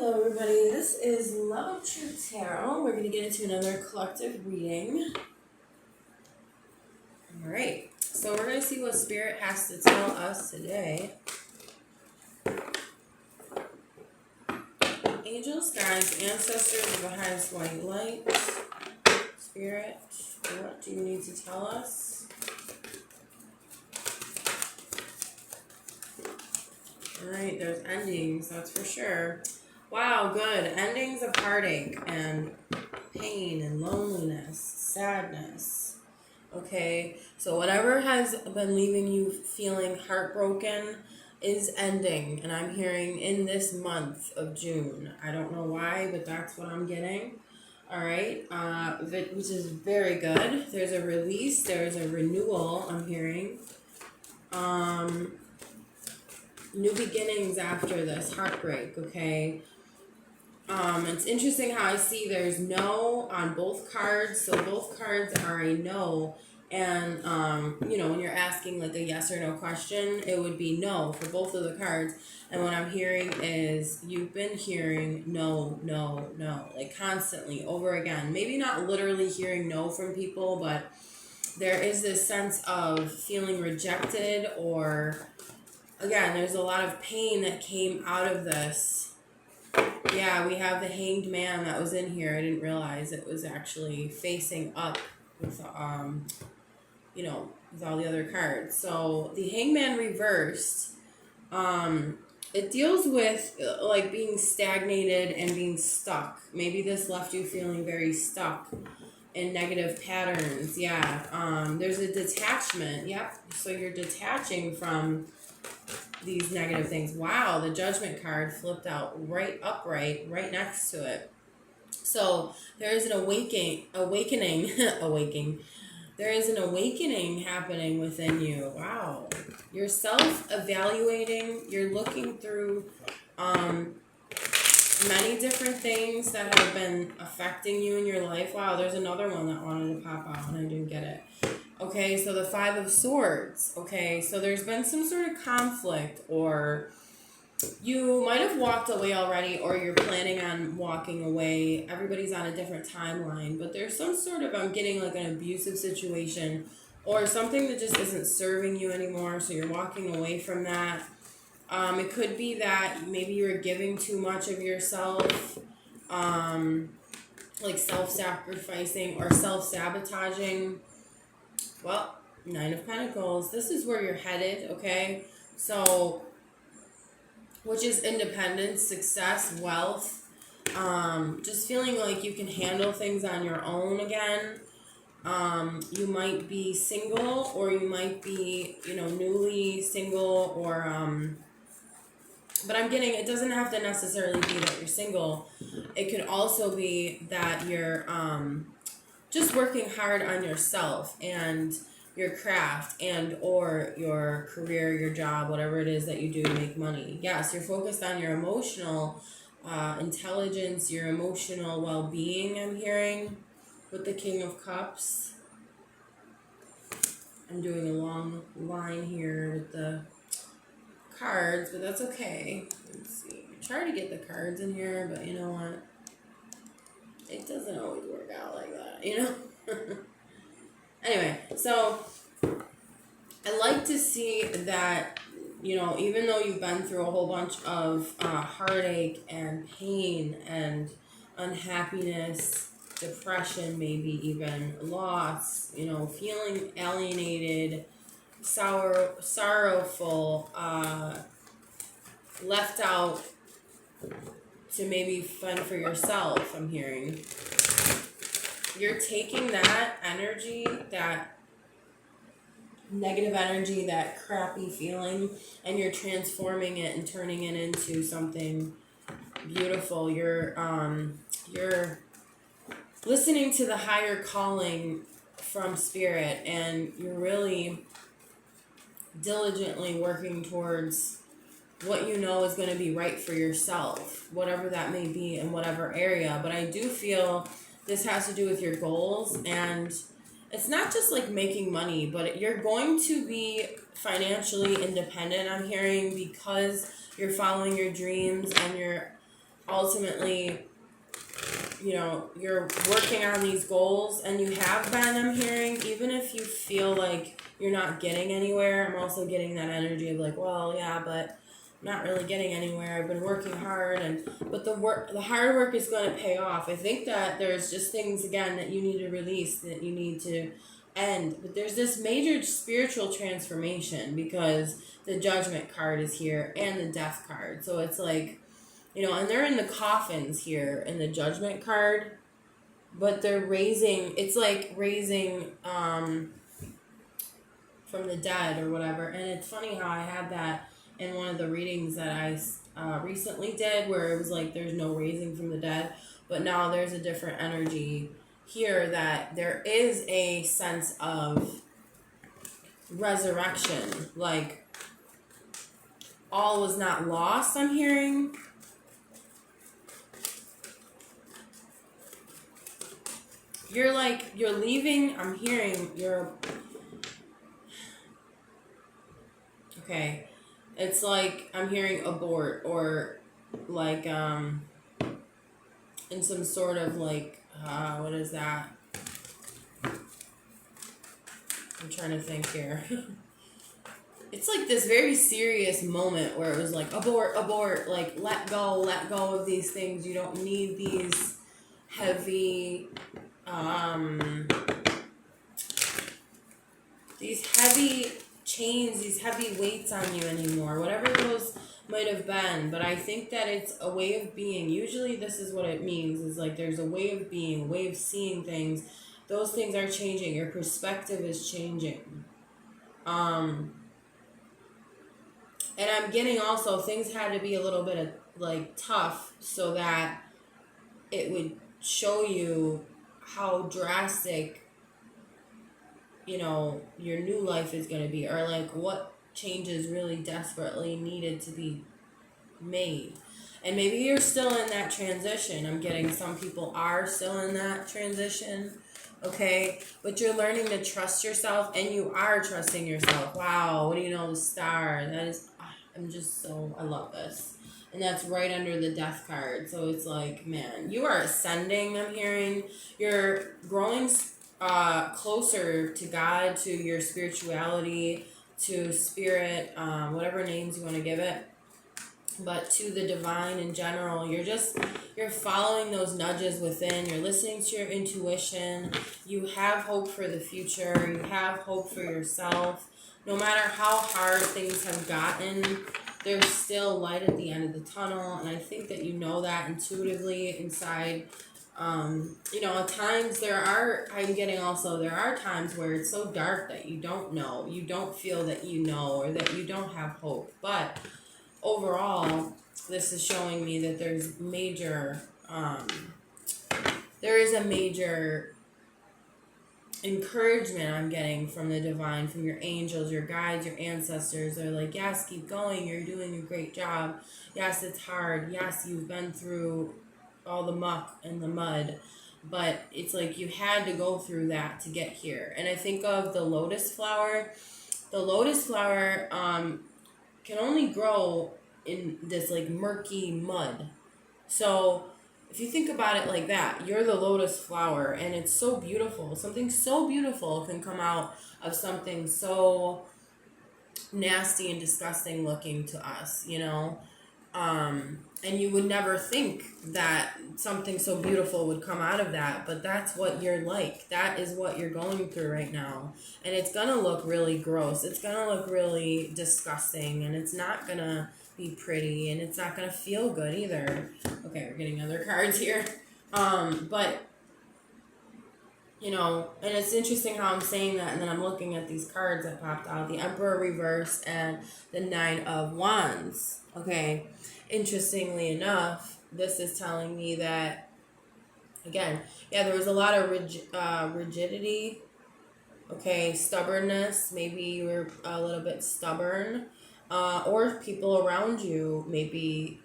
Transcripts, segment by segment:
Hello everybody, this is Love of Truth Tarot. We're going to get into another collective reading. Alright, so we're going to see what Spirit has to tell us today. Angels, guides, ancestors of the highest white light. Spirit, what do you need to tell us? Alright, there's endings, that's for sure. Wow, good. Endings of heartache and pain and loneliness, sadness. Okay, so whatever has been leaving you feeling heartbroken is ending. And I'm hearing in this month of June. I don't know why, but that's what I'm getting. Alright, which is very good. There's a release, there's a renewal, I'm hearing. New beginnings after this heartbreak, okay? It's interesting how I see there's no on both cards. So both cards are a no. And, when you're asking like a yes or no question, it would be no for both of the cards. And what I'm hearing is you've been hearing no, no, no, like constantly over again. Maybe not literally hearing no from people, but there is this sense of feeling rejected or, again, there's a lot of pain that came out of this. Yeah, we have the Hanged Man that was in here. I didn't realize it was actually facing up with, with all the other cards. So the Hangman reversed, it deals with like being stagnated and being stuck. Maybe this left you feeling very stuck in negative patterns. Yeah, there's a detachment. Yep, so you're detaching from these negative things. Wow, the Judgment card flipped out upright, right next to it. So there is an awakening. There is an awakening happening within you. Wow. You're self-evaluating. You're looking through many different things that have been affecting you in your life. Wow, there's another one that wanted to pop out and I didn't get it. Okay, so the Five of Swords. Okay, so there's been some sort of conflict, or you might have walked away already, or you're planning on walking away. Everybody's on a different timeline, but there's some sort of, I'm getting like an abusive situation or something that just isn't serving you anymore, so you're walking away from that. It could be that maybe you were giving too much of yourself, like self-sacrificing or self-sabotaging. Well, Nine of Pentacles. This is where you're headed, okay? So, which is independence, success, wealth. Just feeling like you can handle things on your own again. You might be single, or you might be, newly single, or, but I'm getting, it doesn't have to necessarily be that you're single. It could also be that you're, just working hard on yourself and your craft and or your career, your job, whatever it is that you do to make money. Yes, you're focused on your emotional intelligence, your emotional well-being, I'm hearing, with the King of Cups. I'm doing a long line here with the cards, but that's okay. Let's see. I try to get the cards in here, but you know what? It doesn't always work out like that, Anyway, so I like to see that, even though you've been through a whole bunch of heartache and pain and unhappiness, depression, maybe even loss, feeling alienated, sorrowful, left out to maybe fend for yourself, I'm hearing. You're taking that energy, that negative energy, that crappy feeling, and you're transforming it and turning it into something beautiful. You're listening to the higher calling from Spirit, and you're really diligently working towards what you know is going to be right for yourself, whatever that may be in whatever area. But I do feel this has to do with your goals, and it's not just like making money, but you're going to be financially independent, I'm hearing, because you're following your dreams and you're ultimately, you're working on these goals, and you have been, I'm hearing, even if you feel like you're not getting anywhere. I'm also getting that energy of like, well, yeah, but I'm not really getting anywhere. I've been working hard, but the hard work is going to pay off. I think that there's just things, again, that you need to release, that you need to end. But there's this major spiritual transformation, because the Judgment card is here and the Death card. So it's like, and they're in the coffins here in the Judgment card, but they're raising, it's like raising from the dead or whatever. And it's funny how I had that in one of the readings that I recently did, where it was like there's no raising from the dead, but now there's a different energy here, that there is a sense of resurrection, like all was not lost, I'm hearing. You're leaving, I'm hearing, okay, it's like, I'm hearing abort, or like, in some sort of like, what is that? I'm trying to think here. It's like this very serious moment where it was like, abort, like, let go of these things. You don't need these heavy, chains, these heavy weights on you anymore, whatever those might have been. But I think that it's a way of being. Usually this is what it means, is like there's a way of being, a way of seeing things. Those things are changing. Your perspective is changing. And I'm getting also, things had to be a little bit of like tough, so that it would show you how drastic, your new life is going to be, or like what changes really desperately needed to be made. And maybe you're still in that transition. I'm getting some people are still in that transition, okay? But you're learning to trust yourself, and you are trusting yourself. Wow, what do you know, the star? That is, I love this. And that's right under the Death card. So it's like, man, you are ascending, I'm hearing. You're growing closer to God, to your spirituality, to spirit, whatever names you want to give it, but to the divine in general. You're following those nudges within. You're listening to your intuition. You have hope for the future. You have hope for yourself. No matter how hard things have gotten, there's still light at the end of the tunnel. And I think that you know that intuitively inside. At times there are times where it's so dark that you don't know. You don't feel that you know, or that you don't have hope. But overall, this is showing me that there is a major encouragement I'm getting from the divine, from your angels, your guides, your ancestors. They're like, yes, keep going. You're doing a great job. Yes, it's hard. Yes, you've been through all the muck and the mud, but it's like you had to go through that to get here. And I think of the lotus flower. The lotus flower can only grow in this like murky mud. So if you think about it like that, you're the lotus flower, and it's so beautiful. Something so beautiful can come out of something so nasty and disgusting looking to us, and you would never think that something so beautiful would come out of that, but that's what you're like. That is what you're going through right now. And it's gonna look really gross. It's gonna look really disgusting, and it's not gonna be pretty, and it's not gonna feel good either. Okay, we're getting other cards here. But and it's interesting how I'm saying that, and then I'm looking at these cards that popped out, the Emperor reverse and the Nine of Wands. Okay, interestingly enough, this is telling me that, again, there was a lot of rigidity, okay, stubbornness. Maybe you were a little bit stubborn, or people around you maybe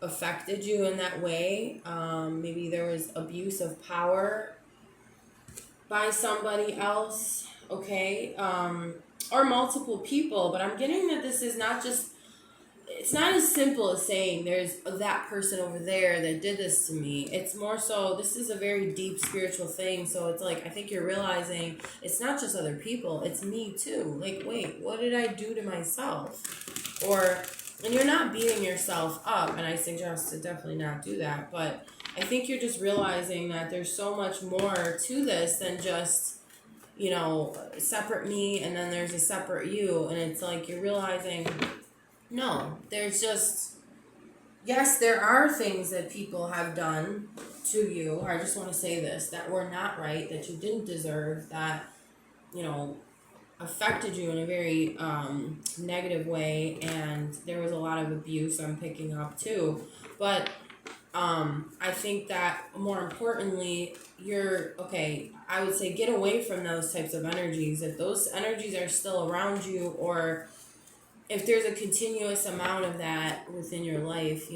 affected you in that way. Maybe there was abuse of power by somebody else, okay, or multiple people. But I'm getting that this is not just, it's not as simple as saying there's that person over there that did this to me. It's more so, this is a very deep spiritual thing. So it's like, I think you're realizing it's not just other people, it's me too. Like, wait, what did I do to myself? And you're not beating yourself up, and I suggest to definitely not do that. But I think you're just realizing that there's so much more to this than just, separate me and then there's a separate you. And it's like you're realizing, no, there's just, yes, there are things that people have done to you. I just want to say this, that were not right, that you didn't deserve, that, affected you in a very negative way. And there was a lot of abuse I'm picking up too. But I think that more importantly, I would say get away from those types of energies. If those energies are still around you, or if there's a continuous amount of that within your life,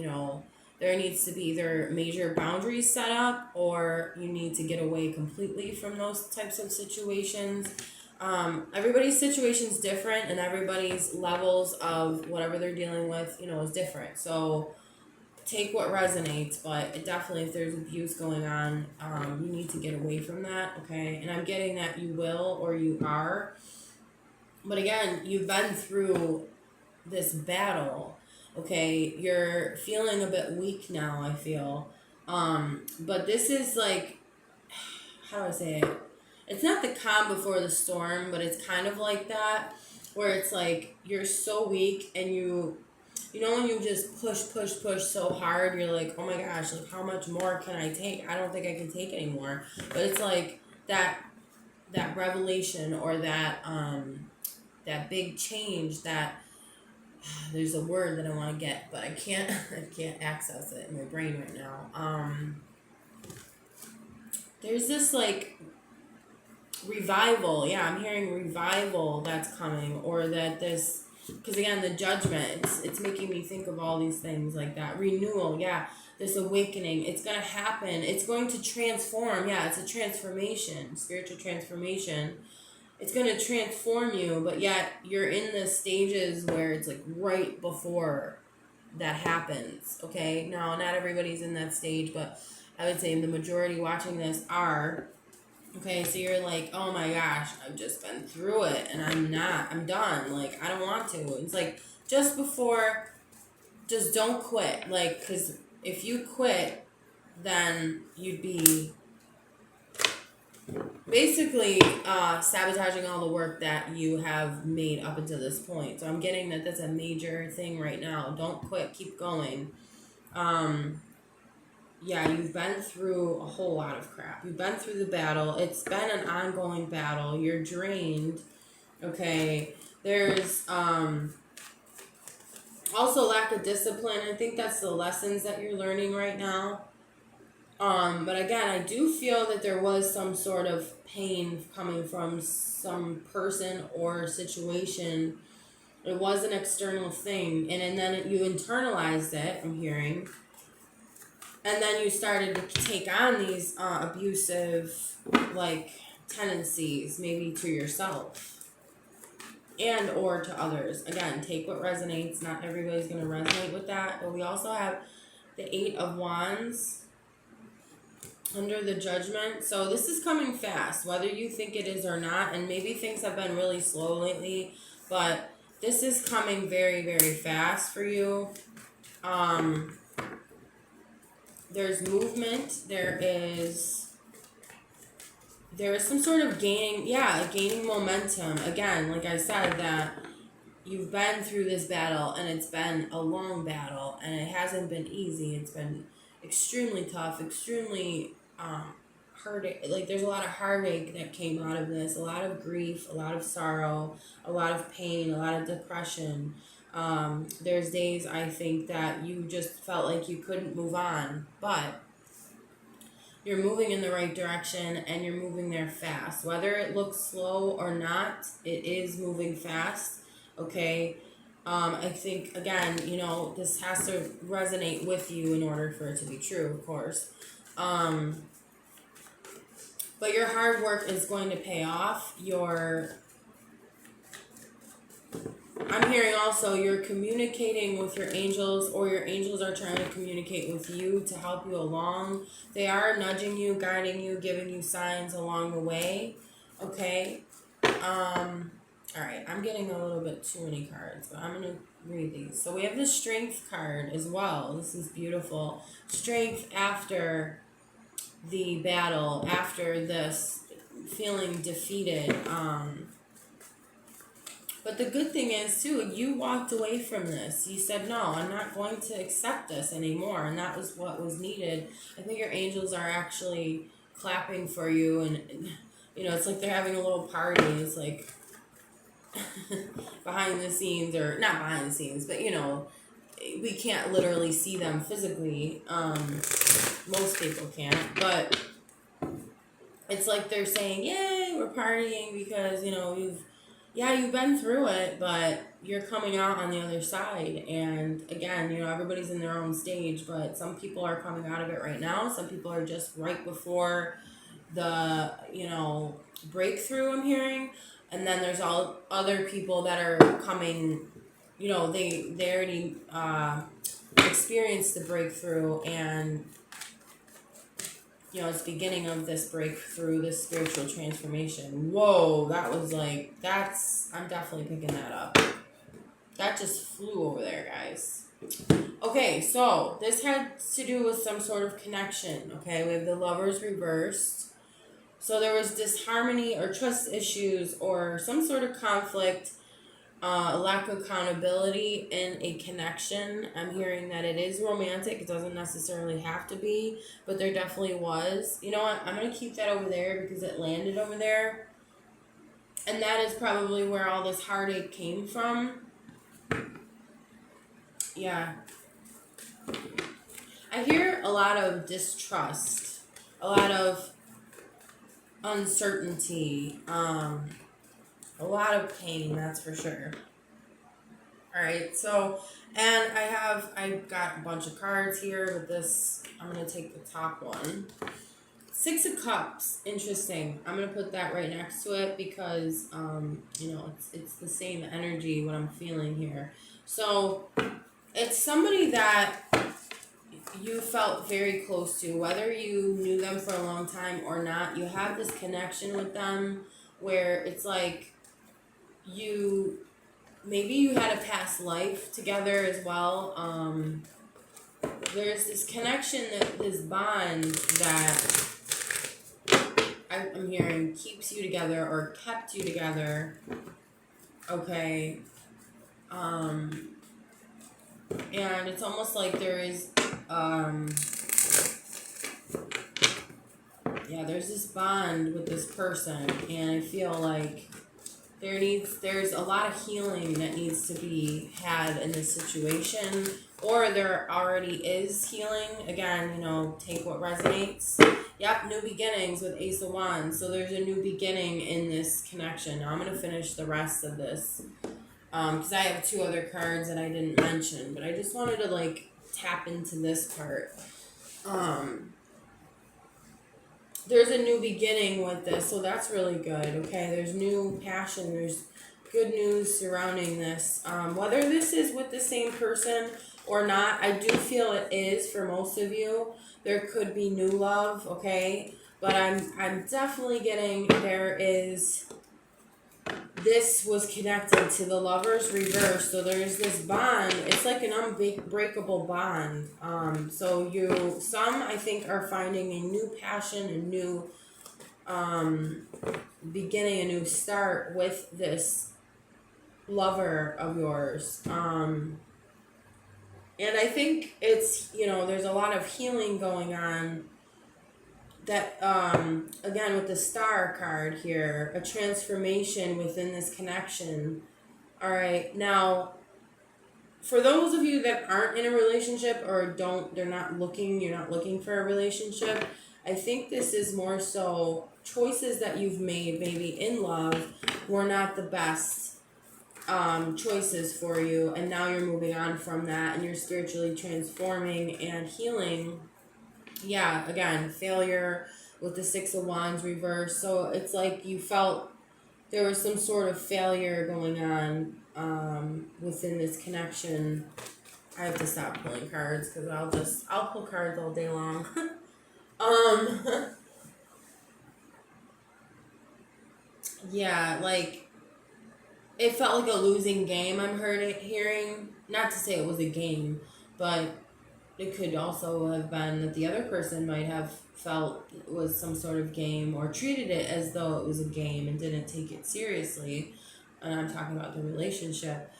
there needs to be either major boundaries set up, or you need to get away completely from those types of situations. Everybody's situation is different, and everybody's levels of whatever they're dealing with, is different. So take what resonates, but definitely if there's abuse going on, you need to get away from that, okay? And I'm getting that you will, or you are. But again, you've been through this battle, okay? You're feeling a bit weak now, I feel. But this is like, how do I say it? It's not the calm before the storm, but it's kind of like that, where it's like you're so weak, and when you just push so hard, you're like, oh my gosh, like how much more can I take? I don't think I can take anymore. But it's like that revelation, or that big change, that there's a word that I want to get, but I can't access it in my brain right now. There's this like revival. Yeah, I'm hearing revival that's coming, or that this, because again, the judgment, it's making me think of all these things like that. Renewal, yeah, this awakening, it's going to happen. It's going to transform. Yeah, it's a transformation, spiritual transformation. It's going to transform you, but yet you're in the stages where it's like right before that happens, okay? Now, not everybody's in that stage, but I would say the majority watching this are. Okay, so you're like, oh my gosh, I've just been through it, and I'm done. Like, I don't want to. It's like, just don't quit. Like, because if you quit, then you'd be basically sabotaging all the work that you have made up until this point. So I'm getting that that's a major thing right now. Don't quit, keep going. Yeah, you've been through a whole lot of crap. You've been through the battle. It's been an ongoing battle. You're drained. Okay. There's also lack of discipline. I think that's the lessons that you're learning right now. But again, I do feel that there was some sort of pain coming from some person or situation. It was an external thing. And then you internalized it, I'm hearing. And then you started to take on these abusive, like, tendencies, maybe to yourself and or to others. Again, take what resonates. Not everybody's going to resonate with that. But we also have the 8 of Wands under the Judgment. So this is coming fast, whether you think it is or not. And maybe things have been really slow lately. But this is coming very, very fast for you. There's movement. There is some sort of gaining momentum. Again, like I said, that you've been through this battle, and it's been a long battle, and it hasn't been easy. It's been extremely tough, extremely hurt. Like, there's a lot of heartache that came out of this, a lot of grief, a lot of sorrow, a lot of pain, a lot of depression. There's days I think that you just felt like you couldn't move on, but you're moving in the right direction, and you're moving there fast. Whether it looks slow or not, it is moving fast, okay? I think, again, this has to resonate with you in order for it to be true, of course. But your hard work is going to pay off. I'm hearing also you're communicating with your angels, or your angels are trying to communicate with you to help you along. They are nudging you, guiding you, giving you signs along the way. Okay. All right. I'm getting a little bit too many cards, but I'm gonna read these. So we have the Strength card as well. This is beautiful. Strength after the battle, after this feeling defeated. But the good thing is, too, you walked away from this. You said, no, I'm not going to accept this anymore. And that was what was needed. I think your angels are actually clapping for you. And you know, it's like they're having a little party. It's like behind the scenes, or not behind the scenes, but, you know, we can't literally see them physically. Most people can't. But it's like they're saying, yay, we're partying because, you know, you've been through it, but you're coming out on the other side. And again, you know, everybody's in their own stage, but some people are coming out of it right now. Some people are just right before the, you know, breakthrough, I'm hearing. And then there's all other people that are coming, you know, they already experienced the breakthrough, and you know, it's beginning of this breakthrough, this spiritual transformation. Whoa, that was like, I'm definitely picking that up. That just flew over there, guys. Okay, so this had to do with some sort of connection, okay? We have the Lovers reversed. So there was disharmony or trust issues or some sort of conflict, lack of accountability in a connection. I'm hearing that it is romantic. It doesn't necessarily have to be, but there definitely was. You know what? I'm going to keep that over there because it landed over there. And that is probably where all this heartache came from. Yeah. I hear a lot of distrust, a lot of uncertainty, a lot of pain, that's for sure. All right, so, and I've got a bunch of cards here, but this, I'm going to take the top one. Six of Cups, interesting. I'm going to put that right next to it because, you know, it's the same energy, what I'm feeling here. So, it's somebody that you felt very close to, whether you knew them for a long time or not. You have this connection with them where it's like maybe you had a past life together as well. There's this connection, this bond that I'm hearing keeps you together or kept you together. Okay. And it's almost like there is, there's this bond with this person, and I feel like there's a lot of healing that needs to be had in this situation, or there already is healing. Again, you know, take what resonates. Yep, new beginnings with Ace of Wands. So there's a new beginning in this connection. Now I'm going to finish the rest of this because I have two other cards that I didn't mention, but I just wanted to like tap into this part. There's a new beginning with this, so that's really good. Okay, there's new passion, there's good news surrounding this. Whether this is with the same person or not, I do feel it is for most of you. There could be new love, okay, but I'm definitely getting this was connected to the Lovers reverse, so there's this bond. It's like an unbreakable bond. So some I think are finding a new passion, a new beginning, a new start with this lover of yours. And I think it's, you know, there's a lot of healing going on. That, again, with the Star card here, a transformation within this connection. All right, now, for those of you that aren't in a relationship or you're not looking for a relationship, I think this is more so choices that you've made maybe in love were not the best choices for you, and now you're moving on from that, and you're spiritually transforming and healing. Yeah, again, failure with the Six of Wands reverse. So it's like you felt there was some sort of failure going on within this connection. I have to stop pulling cards because I'll pull cards all day long. Yeah, like it felt like a losing game. Hearing, not to say it was a game, but it could also have been that the other person might have felt it was some sort of game or treated it as though it was a game and didn't take it seriously. And I'm talking about the relationship.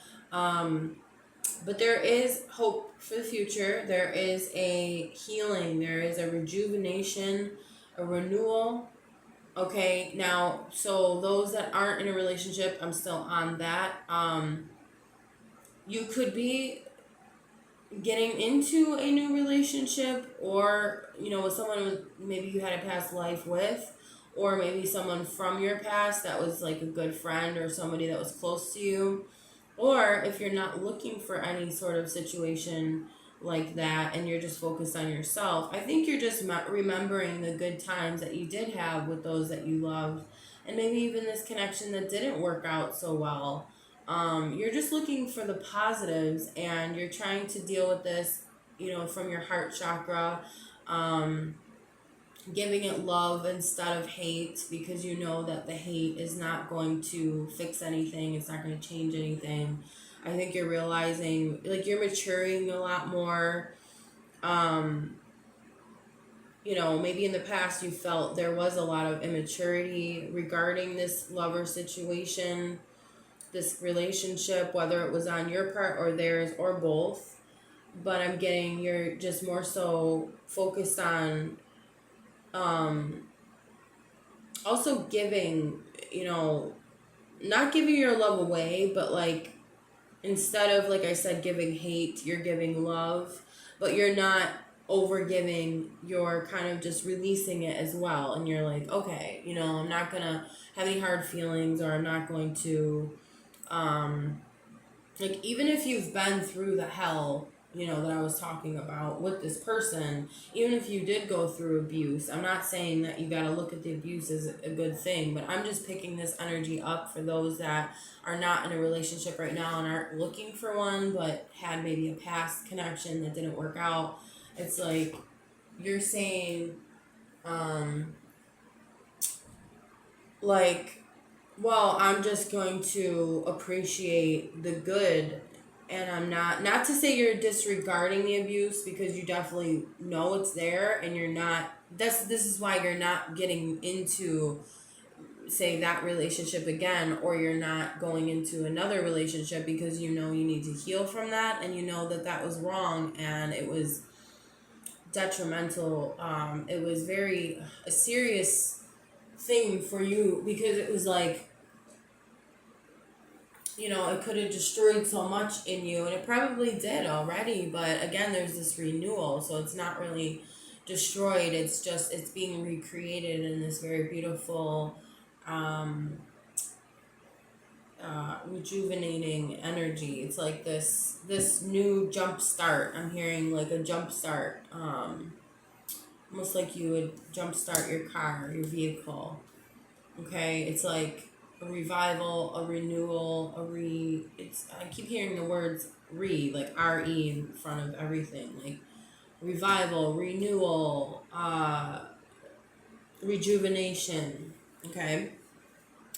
But there is hope for the future. There is a healing. There is a rejuvenation, a renewal. Okay, now, so those that aren't in a relationship, I'm still on that. You could be getting into a new relationship, or with someone maybe you had a past life with, or maybe someone from your past that was like a good friend or somebody that was close to you. Or if you're not looking for any sort of situation like that and you're just focused on yourself, I think you're just remembering the good times that you did have with those that you loved, and maybe even this connection that didn't work out so well. You're just looking for the positives, and you're trying to deal with this, from your heart chakra, giving it love instead of hate, because you know that the hate is not going to fix anything. It's not going to change anything. I think you're realizing, like, you're maturing a lot more. Maybe in the past you felt there was a lot of immaturity regarding this lover situation, this relationship, whether it was on your part or theirs or both. But I'm getting you're just more so focused on also giving, not giving your love away, but like instead of, like I said, giving hate, you're giving love, but you're not over giving, you're kind of just releasing it as well. And you're like, okay, I'm not gonna have any hard feelings, or I'm not going to, like, even if you've been through the hell, that I was talking about with this person, even if you did go through abuse, I'm not saying that you got to look at the abuse as a good thing, but I'm just picking this energy up for those that are not in a relationship right now and aren't looking for one, but had maybe a past connection that didn't work out. It's like you're saying, like, well, I'm just going to appreciate the good, and I'm not to say you're disregarding the abuse, because you definitely know it's there, and you're not, this is why you're not getting into, say, that relationship again, or you're not going into another relationship, because you need to heal from that, and that was wrong, and it was detrimental. It was a serious thing for you, because it was like, it could have destroyed so much in you, and it probably did already, but again, there's this renewal, so it's not really destroyed, it's being recreated in this very beautiful, rejuvenating energy. It's like this new jump start. I'm hearing like a jump start, almost like you would jump start your car, your vehicle. Okay, it's like a revival, a renewal, I keep hearing the words like R-E in front of everything, like revival, renewal, rejuvenation. Okay,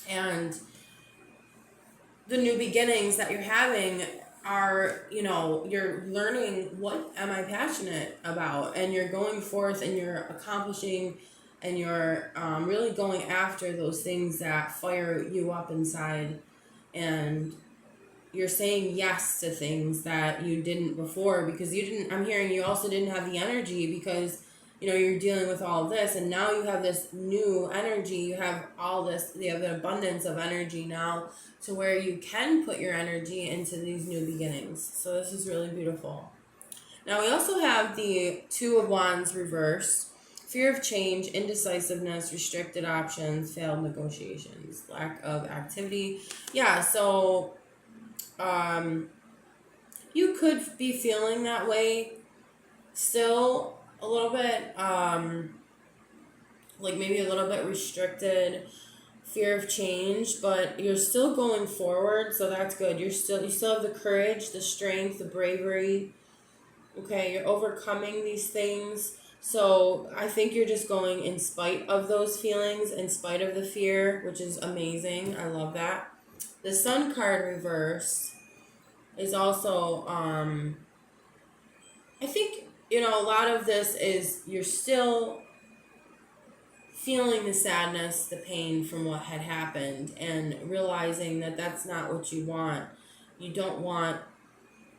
and the new beginnings that you're having are, you're learning, what am I passionate about, and you're going forth and you're accomplishing, and you're really going after those things that fire you up inside, and you're saying yes to things that you didn't before, because I'm hearing you also didn't have the energy, because you're dealing with all this, and now you have this new energy, you have an abundance of energy now, to where you can put your energy into these new beginnings. So this is really beautiful. Now we also have the Two of Wands reverse. Fear of change, indecisiveness, restricted options, failed negotiations, lack of activity. Yeah, so you could be feeling that way still a little bit, like maybe a little bit restricted, fear of change, but you're still going forward, so that's good. You still have the courage, the strength, the bravery. Okay, you're overcoming these things. So I think you're just going in spite of those feelings, in spite of the fear, which is amazing. I love that. The Sun card reverse is also, I think, a lot of this is you're still feeling the sadness, the pain from what had happened, and realizing that that's not what you want. You don't want,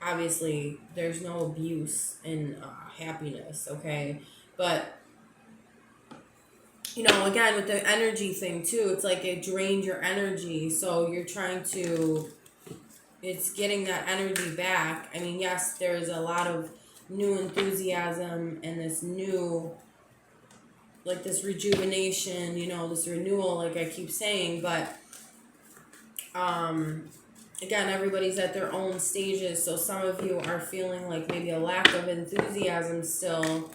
obviously, there's no abuse in happiness, okay? But, again, with the energy thing, too, it's like it drained your energy, so you're trying to, it's getting that energy back. I mean, yes, there's a lot of new enthusiasm and this new, like this rejuvenation, this renewal, like I keep saying, but again, everybody's at their own stages, so some of you are feeling like maybe a lack of enthusiasm still,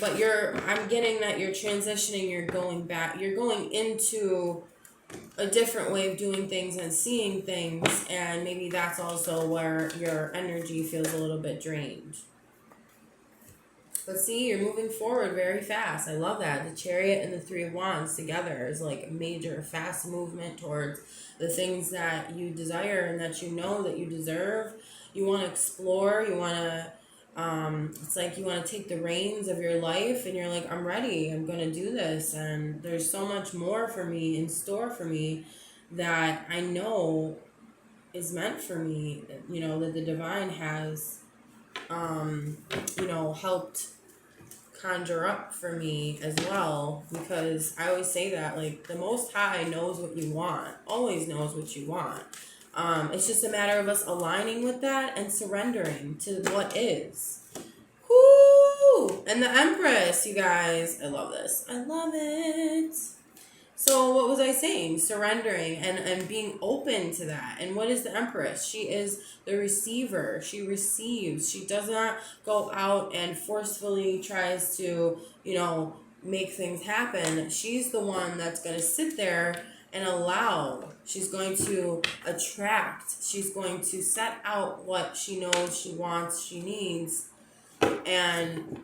but I'm getting that you're transitioning, you're going back, you're going into a different way of doing things and seeing things, and maybe that's also where your energy feels a little bit drained. But see, you're moving forward very fast. I love that. The Chariot and the Three of Wands together is like a major fast movement towards the things that you desire and that you know that you deserve. You want to explore. You want to, it's like you want to take the reins of your life and you're like, I'm ready. I'm going to do this. And there's so much more for me, in store for me, that I know is meant for me, that the divine has helped conjure up for me as well, because I always say that, like, the Most High knows what you want, always knows what you want. It's just a matter of us aligning with that and surrendering to what is. Whoo! And the Empress, you guys, I love this. I love it. So what was I saying? Surrendering and being open to that. And what is the Empress? She is the receiver. She receives. She does not go out and forcefully tries to, make things happen. She's the one that's going to sit there and allow. She's going to attract. She's going to set out what she knows she wants, she needs. And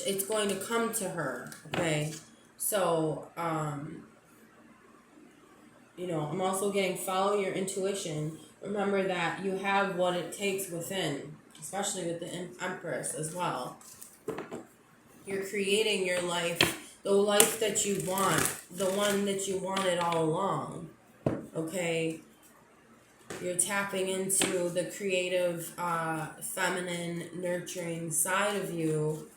it's going to come to her, okay? So, I'm also getting follow your intuition. Remember that you have what it takes within, especially with the Empress as well. You're creating your life, the life that you want, the one that you wanted all along, okay? You're tapping into the creative, feminine, nurturing side of you.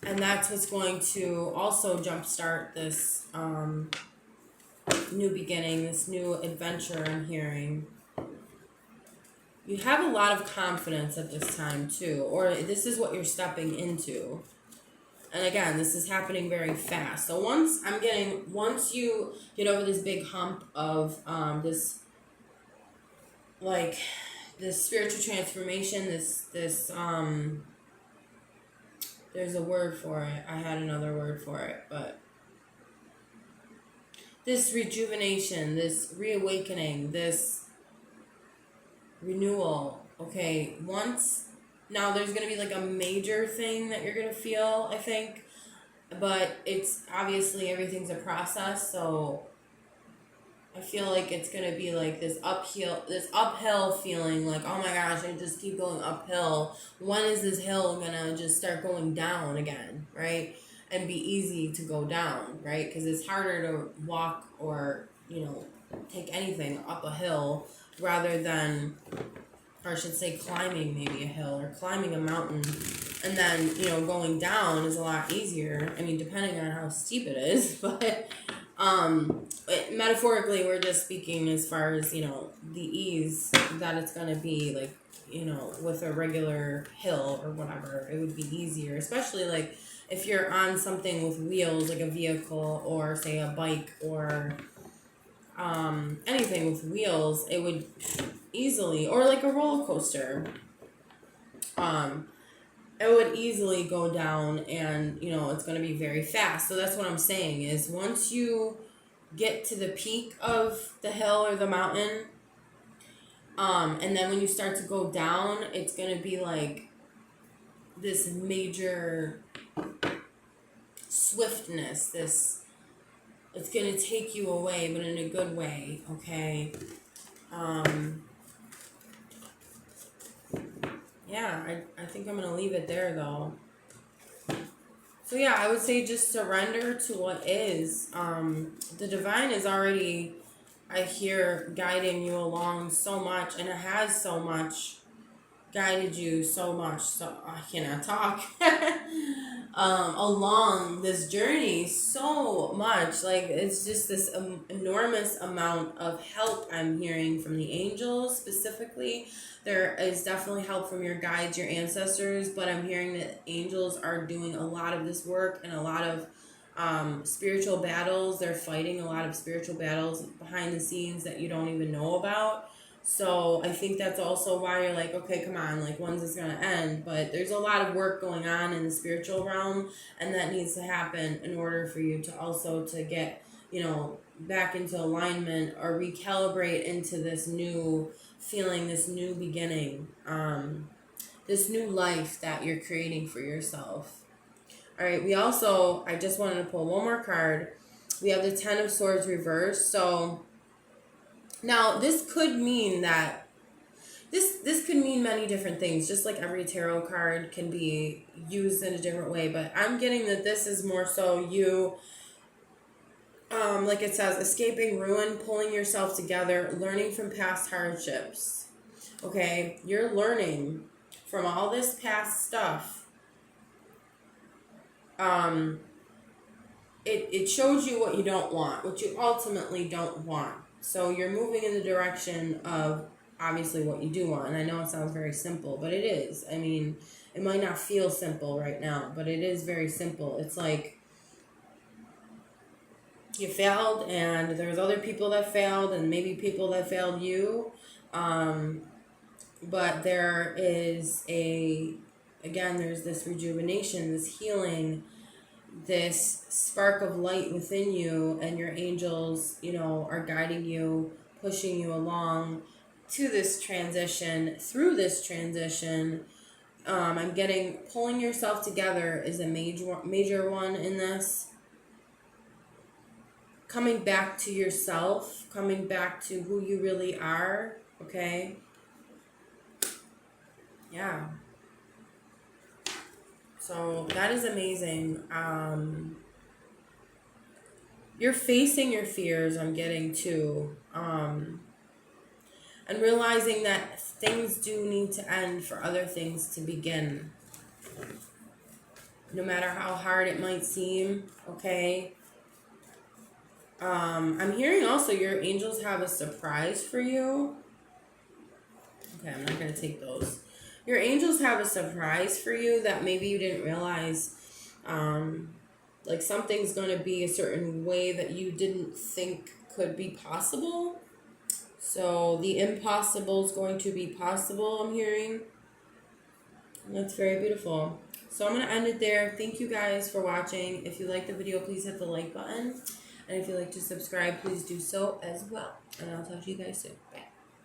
And that's what's going to also jumpstart this new beginning, this new adventure I'm hearing. You have a lot of confidence at this time too, or this is what you're stepping into. And again, this is happening very fast. So once you get over this big hump of this spiritual transformation, this there's a word for it. I had another word for it, but this rejuvenation, this reawakening, this renewal, okay, now there's going to be like a major thing that you're going to feel, I think, but it's obviously everything's a process, so I feel like it's going to be like this uphill feeling, like, oh my gosh, I just keep going uphill. When is this hill going to just start going down again, right? And be easy to go down, right? Because it's harder to walk or, take anything up a hill rather than, or I should say climbing maybe a hill or climbing a mountain. And then, going down is a lot easier. I mean, depending on how steep it is, but metaphorically, we're just speaking as far as, the ease that it's going to be, like, with a regular hill or whatever, it would be easier, especially like if you're on something with wheels, like a vehicle or say a bike or anything with wheels, it would easily, or like a roller coaster, it would easily go down, and you know it's going to be very fast. So that's what I'm saying is once you get to the peak of the hill or the mountain, and then when you start to go down, it's going to be like this major swiftness, this, it's going to take you away, but in a good way. Okay. Yeah, I think I'm going to leave it there though. So yeah, I would say just surrender to what is. The divine is already, I hear, guiding you along so much, and it has so much guided you so much. So I cannot talk. Along this journey so much. Like it's just this enormous amount of help I'm hearing from the angels specifically. There is definitely help from your guides, your ancestors, but I'm hearing that angels are doing a lot of this work and a lot of spiritual battles. They're fighting a lot of spiritual battles behind the scenes that you don't even know about. So I think that's also why you're like, okay, come on, like when's this gonna end? But there's a lot of work going on in the spiritual realm, and that needs to happen in order for you to also to get, you know, back into alignment or recalibrate into this new feeling, this new beginning, this new life that you're creating for yourself. All right, we also, I just wanted to pull one more card. We have the Ten of Swords reversed. So now this could mean that this could mean many different things, just like every tarot card can be used in a different way. But I'm getting that this is more so you, like it says, escaping ruin, pulling yourself together, learning from past hardships. Okay, you're learning from all this past stuff. It shows you what you don't want, what you ultimately don't want. So you're moving in the direction of obviously what you do want. And I know it sounds very simple, but it is. I mean, it might not feel simple right now, but it is very simple. It's like you failed and there's other people that failed and maybe people that failed you. But there is there's this rejuvenation, this healing, this spark of light within you, and your angels, you know, are guiding you, pushing you along to this transition, through this transition. I'm getting pulling yourself together is a major one in this. Coming back to yourself, coming back to who you really are, okay? Yeah. So that is amazing. You're facing your fears, I'm getting too. And realizing that things do need to end for other things to begin. No matter how hard it might seem, okay? I'm hearing also your angels have a surprise for you. Okay, I'm not going to take those. Your angels have a surprise for you that maybe you didn't realize. Like something's going to be a certain way that you didn't think could be possible. So the impossible is going to be possible, I'm hearing. And that's very beautiful. So I'm going to end it there. Thank you guys for watching. If you like the video, please hit the like button. And if you'd like to subscribe, please do so as well. And I'll talk to you guys soon. Bye.